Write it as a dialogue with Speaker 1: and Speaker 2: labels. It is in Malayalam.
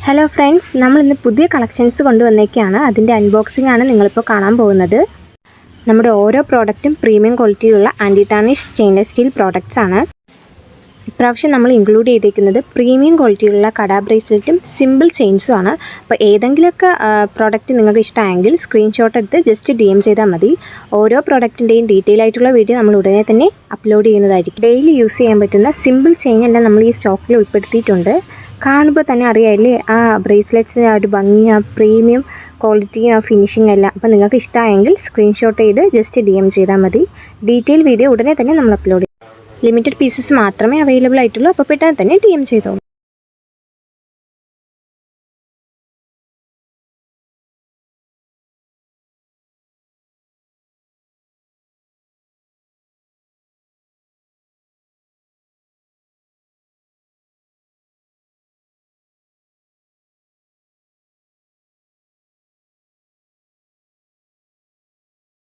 Speaker 1: ഹലോ ഫ്രണ്ട്സ്, നമ്മൾ ഇന്ന് പുതിയ കളക്ഷൻസ് കൊണ്ടുവന്നേക്കാണ്. അതിൻ്റെ അൺബോക്സിംഗ് ആണ് നിങ്ങളിപ്പോൾ കാണാൻ പോകുന്നത്. നമ്മുടെ ഓരോ പ്രോഡക്റ്റും പ്രീമിയം ക്വാളിറ്റിയിലുള്ള anti tarnish stainless steel products ആണ്. ഇപ്രാവശ്യം നമ്മൾ ഇൻക്ലൂഡ് ചെയ്തേക്കുന്നത് പ്രീമിയം ക്വാളിറ്റിയിലുള്ള കട ബ്രേസ്ലെറ്റും സിമ്പിൾ ചെയിൻസും ആണ്. അപ്പോൾ ഏതെങ്കിലുമൊക്കെ പ്രോഡക്റ്റ് നിങ്ങൾക്ക് ഇഷ്ടമായെങ്കിൽ സ്ക്രീൻഷോട്ട് എടുത്ത് ജസ്റ്റ് DM ചെയ്താൽ മതി. ഓരോ പ്രോഡക്റ്റിൻ്റെയും ഡീറ്റെയിൽ ആയിട്ടുള്ള വീഡിയോ നമ്മൾ ഉടനെ തന്നെ അപ്ലോഡ് ചെയ്യുന്നതായിരിക്കും. ഡെയിലി യൂസ് ചെയ്യാൻ പറ്റുന്ന സിമ്പിൾ ചെയിൻ എല്ലാം നമ്മൾ ഈ സ്റ്റോക്കിൽ ഉൾപ്പെടുത്തിയിട്ടുണ്ട്. കാണുമ്പോൾ തന്നെ അറിയാമല്ലേ ആ ബ്രേസ്ലെറ്റ്സിന് ആ ഒരു ഭംഗി, ആ പ്രീമിയം ക്വാളിറ്റിയും ആ ഫിനിഷിംഗ് എല്ലാം. അപ്പോൾ നിങ്ങൾക്ക് ഇഷ്ടമായെങ്കിൽ സ്ക്രീൻഷോട്ട് ചെയ്ത് ജസ്റ്റ് DM ചെയ്താൽ മതി. ഡീറ്റെയിൽ വീഡിയോ ഉടനെ തന്നെ നമ്മൾ അപ്ലോഡ് ചെയ്യും. ലിമിറ്റഡ് പീസസ് മാത്രമേ അവൈലബിൾ ആയിട്ടുള്ളൂ. അപ്പോൾ പെട്ടെന്ന് തന്നെ DM ചെയ്തോളൂ.